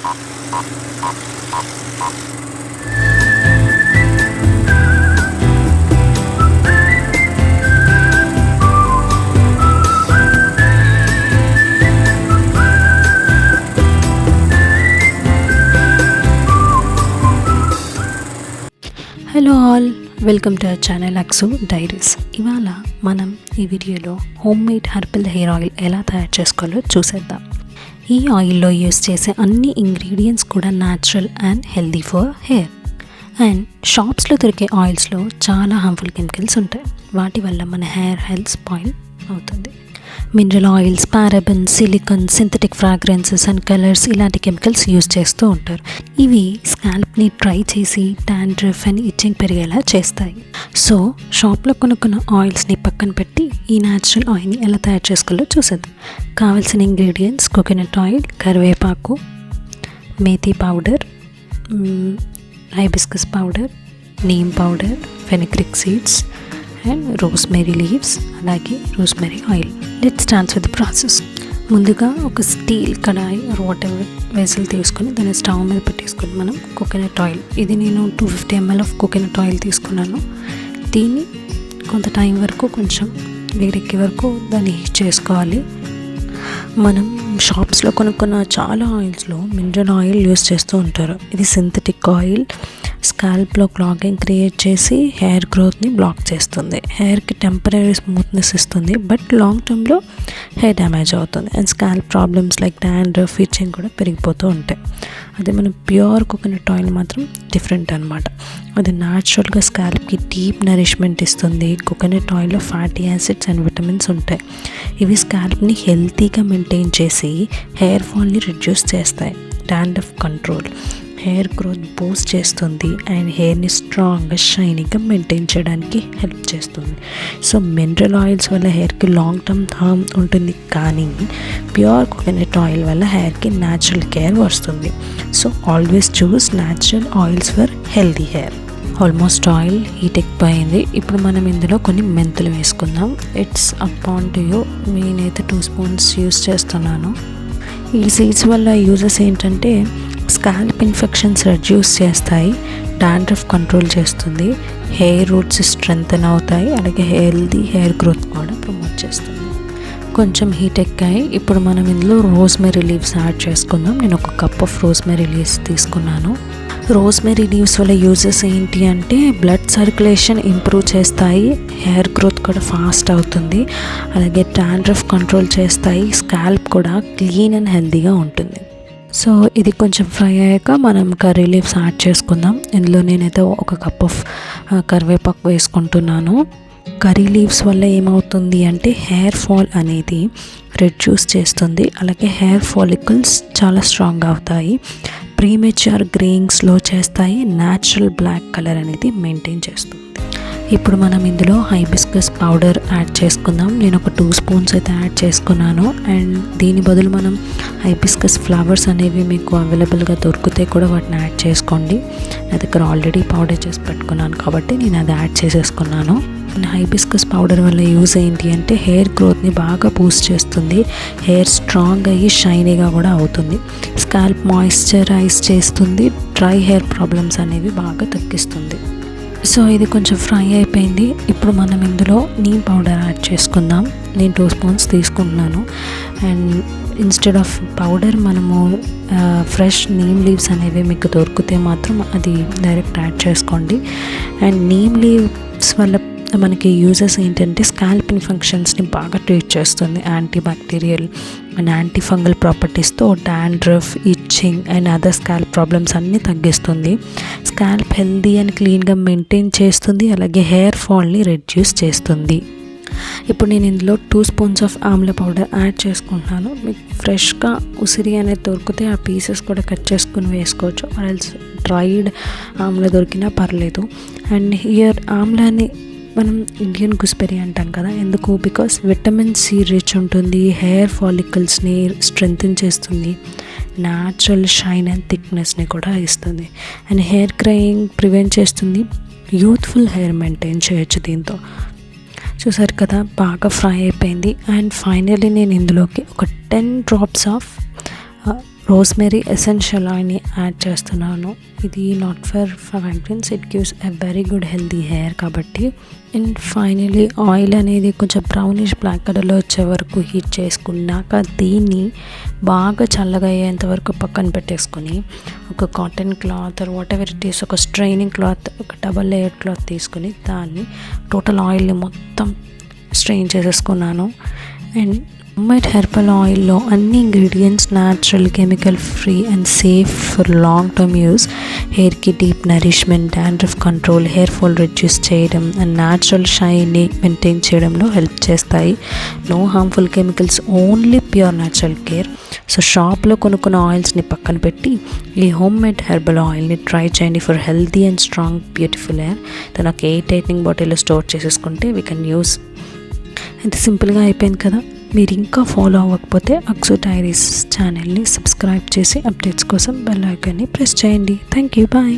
Hello all, welcome to our channel అక్సు diaries. ఇవాళ మనం ఈ వీడియోలో home made herbal hair oil ఎలా తయారు చేసుకోవాలో చూసేద్దాం. ఈ ఆయిల్లో యూస్ చేసే అన్ని ఇంగ్రీడియంట్స్ కూడా natural and healthy for hair. And షాప్స్లో దొరికే ఆయిల్స్లో చాలా హార్మ్ఫుల్ కెమికల్స్ ఉంటాయి. వాటి వల్ల మన హెయిర్ హెల్త్ స్పాయిల్ అవుతుంది. Mineral oils, parabens, silicon, synthetic fragrances and colours ఇలాంటి కెమికల్స్ యూజ్ చేస్తూ ఉంటారు. ఇవి స్కాల్ప్ని డ్రై చేసి డాండ్రఫ్ అండ్ ఇచ్చింగ్ పెరిగేలా చేస్తాయి. సో షాప్లో కొనుక్కున్న ఆయిల్స్ని పక్కన పెట్టి ఈ న్యాచురల్ ఆయిల్ని ఎలా తయారు చేసుకోవాలో చూసేద్దాం. కావాల్సిన ఇంగ్రీడియంట్స్: కోకోనట్ ఆయిల్, కరివేపాకు, methi powder, hibiscus powder, neem powder, fenugreek seeds and rosemary leaves, అలాగే rosemary oil. Let's start with the process. ముందుగా ఒక steel kadai or whatever vessel తీసుకొని దాన్ని స్టవ్ మీద పెట్టేసుకొని మనం కోకోనట్ ఆయిల్, ఇది నేను 250 ml ఆఫ్ కోకోనట్ ఆయిల్ తీసుకున్నాను. దీన్ని కొంత టైం వరకు కొంచెం వేడెక్కే వరకు దాన్ని హీట్ చేసుకోవాలి. మనం షాప్స్లో కొనుక్కున్న చాలా ఆయిల్స్లో మినరల్ ఆయిల్ యూస్ చేస్తూ ఉంటారు. ఇది సింథటిక్ ఆయిల్. స్కాల్ప్లో క్లాగింగ్ క్రియేట్ చేసి హెయిర్ గ్రోత్ని బ్లాక్ చేస్తుంది. హెయిర్కి టెంపరీ స్మూత్నెస్ ఇస్తుంది, బట్ లాంగ్ టర్మ్లో హెయిర్ డ్యామేజ్ అవుతుంది. And scalp problems like dandruff, itching కూడా పెరిగిపోతూ ఉంటాయి. అదే మనం ప్యూర్ కోకోనట్ ఆయిల్ మాత్రం డిఫరెంట్ అనమాట. అది న్యాచురల్గా స్కాల్ప్కి డీప్ నరిష్మెంట్ ఇస్తుంది. కోకోనట్ ఆయిల్లో ఫ్యాటీ యాసిడ్స్ అండ్ విటమిన్స్ ఉంటాయి. ఇవి స్కాల్ప్ని హెల్తీగా మెయింటైన్ చేసి హెయిర్ ఫాల్ని రిడ్యూస్ చేస్తాయి. Dandruff control, hair growth Boost చేస్తుంది అండ్ హెయిర్ని స్ట్రాంగ్గా, షైనీగా మెయింటైన్ చేయడానికి హెల్ప్ చేస్తుంది. సో మినరల్ ఆయిల్స్ వల్ల హెయిర్కి లాంగ్ టర్మ్ హార్మ్ ఉంటుంది, కానీ ప్యూర్ కోకోనట్ ఆయిల్ వల్ల హెయిర్కి న్యాచురల్ కేర్ వస్తుంది. So always choose natural oils for healthy hair. Almost oil heat ఎక్కిపోయింది. ఇప్పుడు మనం ఇందులో కొన్ని మెంతులు వేసుకుందాం. It's upon to you. నేనైతే 2 స్పూన్స్ యూస్ చేస్తున్నాను. ఈ సీడ్స్ వల్ల యూజెస్ ఏంటంటే స్కాల్ప్ ఇన్ఫెక్షన్స్ రెడ్యూస్ చేస్తాయి, డాండ్రఫ్ కంట్రోల్ చేస్తుంది, హెయిర్ రూట్స్ స్ట్రెంగ్తన్ అవుతాయి, అలాగే హెల్దీ హెయిర్ గ్రోత్ కూడా ప్రమోట్ చేస్తుంది. కొంచెం హీట్ ఎక్కాయి. ఇప్పుడు మనం ఇందులో రోస్మెరీ లీవ్స్ యాడ్ చేసుకుందాం. నేను 1 కప్ ఆఫ్ రోస్మెరీ లీవ్స్ తీసుకున్నాను. రోస్మెరీ లీవ్స్ వల్ల యూజెస్ ఏంటి అంటే బ్లడ్ సర్క్యులేషన్ ఇంప్రూవ్ చేస్తాయి, హెయిర్ గ్రోత్ కూడా ఫాస్ట్ అవుతుంది, అలాగే డాండ్రఫ్ కంట్రోల్ చేస్తాయి, స్కాల్ప్ కూడా క్లీన్ అండ్ హెల్దీగా ఉంటుంది. సో ఇది కొంచెం ఫ్రై అయ్యాక మనం కర్రీ లీవ్స్ యాడ్ చేసుకుందాం. ఇందులో నేనైతే 1 కప్ ఆఫ్ కరివేపాకు వేసుకుంటున్నాను. కర్రీ లీవ్స్ వల్ల ఏమవుతుంది అంటే హెయిర్ ఫాల్ అనేది రెడ్యూస్ చేస్తుంది, అలాగే హెయిర్ ఫాలికల్స్ చాలా స్ట్రాంగ్ అవుతాయి, ప్రీమెచ్యూర్ గ్రేయింగ్ స్లో చేస్తాయి, న్యాచురల్ బ్లాక్ కలర్ అనేది మెయింటైన్ చేస్తుంది. ఇప్పుడు మనం ఇందులో హైబిస్కస్ పౌడర్ యాడ్ చేసుకుందాం. నేను 2 స్పూన్స్ అయితే యాడ్ చేసుకున్నాను. అండ్ దీని బదులు మనం హైబిస్కస్ ఫ్లవర్స్ అనేవి మీకు అవైలబుల్గా దొరికితే కూడా వాటిని యాడ్ చేసుకోండి. నా దగ్గర ఆల్రెడీ పౌడర్ చేసి పెట్టుకున్నాను కాబట్టి నేను అది యాడ్ చేసేసుకున్నాను. హైబిస్కస్ పౌడర్ వల్ల యూజ్ ఏంటి అంటే హెయిర్ గ్రోత్ని బాగా బూస్ట్ చేస్తుంది, హెయిర్ స్ట్రాంగ్ అయ్యి షైనీగా కూడా అవుతుంది, స్కాల్ప్ మాయిశ్చరైజ్ చేస్తుంది, డ్రై హెయిర్ ప్రాబ్లమ్స్ అనేవి బాగా తగ్గిస్తుంది. సో ఇది కొంచెం ఫ్రై అయిపోయింది. ఇప్పుడు మనం ఇందులో నీమ్ పౌడర్ యాడ్ చేసుకుందాం. నేను 2 స్పూన్స్ తీసుకుంటున్నాను. అండ్ ఇన్స్టెడ్ ఆఫ్ పౌడర్ మనము ఫ్రెష్ నీమ్ లీవ్స్ అనేవి మీకు దొరికితే మాత్రం అది డైరెక్ట్ యాడ్ చేసుకోండి. అండ్ నీమ్ లీవ్స్ వల్ల మనకి యూజెస్ ఏంటంటే స్కాల్ప్ ఇన్ఫెక్షన్స్ని బాగా ట్రీట్ చేస్తుంది, anti bacterial and anti fungal ప్రాపర్టీస్తో dandruff, itching and other scalp problems అన్నీ తగ్గిస్తుంది, స్కాల్ప్ హెల్దీ అండ్ క్లీన్గా మెయింటైన్ చేస్తుంది, అలాగే హెయిర్ ఫాల్ని రెడ్యూస్ చేస్తుంది. ఇప్పుడు నేను ఇందులో 2 spoons of Amla powder add చేసుకుంటున్నాను. మీకు ఫ్రెష్గా ఉసిరి అనేది దొరికితే ఆ పీసెస్ కూడా కట్ చేసుకుని వేసుకోవచ్చు, ఆర్ఎల్స్ డ్రైడ్ ఆమ్లా దొరికినా పర్లేదు. అండ్ హియర్ ఆమ్లాని మనం ఇండియన్ గూస్బెర్రీ అంటాం కదా, ఎందుకు? బికాస్ విటమిన్ సి రిచ్ ఉంటుంది, హెయిర్ ఫాలికల్స్ని స్ట్రెంగ్తన్ చేస్తుంది, న్యాచురల్ షైన్ అండ్ థిక్నెస్ని కూడా ఇస్తుంది, అండ్ హెయిర్ క్రయింగ్ ప్రివెంట్ చేస్తుంది, యూత్ఫుల్ హెయిర్ మెయింటైన్ చేయొచ్చు దీంతో. చూసారు కదా, బాగా ఫ్రై అయిపోయింది. అండ్ ఫైనల్లీ నేను ఇందులోకి ఒక 10 డ్రాప్స్ ఆఫ్ రోస్మెరీ ఎసెన్షియల్ ఆయిల్ని యాడ్ చేస్తున్నాను. ఇది not for fragrance, it gives a very good healthy hair కాబట్టి. అండ్ ఫైనలీ ఆయిల్ అనేది కొంచెం బ్రౌనిష్ బ్లాక్ కలర్లో వచ్చే వరకు హీట్ చేసుకున్నాక దీన్ని బాగా చల్లగా అయ్యేంత వరకు పక్కన పెట్టేసుకొని ఒక cotton cloth are what ever it is, ఒక స్ట్రైనింగ్ క్లాత్, ఒక డబల్ లేయర్ క్లాత్ తీసుకుని దాన్ని టోటల్ ఆయిల్ని మొత్తం స్ట్రెయిన్ చేసేసుకున్నాను. అండ్ హోమ్మేడ్ హెర్బల్ ఆయిల్లో అన్ని ingredients natural, chemical free and safe for long term use. హెయిర్కి deep nourishment, dandruff control, hair fall reduce చేయడం అండ్ న్యాచురల్ షైన్ని మెయింటైన్ చేయడంలో హెల్ప్ చేస్తాయి. No harmful chemicals, only pure natural care. So షాప్లో కొనుక్కున్న ఆయిల్స్ని పక్కన పెట్టి ఈ హోమ్మేడ్ హెర్బల్ ఆయిల్ని ట్రై చేయండి for healthy and strong beautiful hair. తను ఒక 8 టైట్నింగ్ బాటిల్లో స్టోర్ చేసేసుకుంటే వీ కెన్ యూస్. ఎంత సింపుల్గా అయిపోయింది కదా. మీరు ఇంకా ఫాలో అవ్వకపోతే అక్సు డైరీస్ ఛానల్ని సబ్స్క్రైబ్ చేసి అప్డేట్స్ కోసం బెల్ ఐకాన్ని ప్రెస్ చేయండి. Thank you, bye.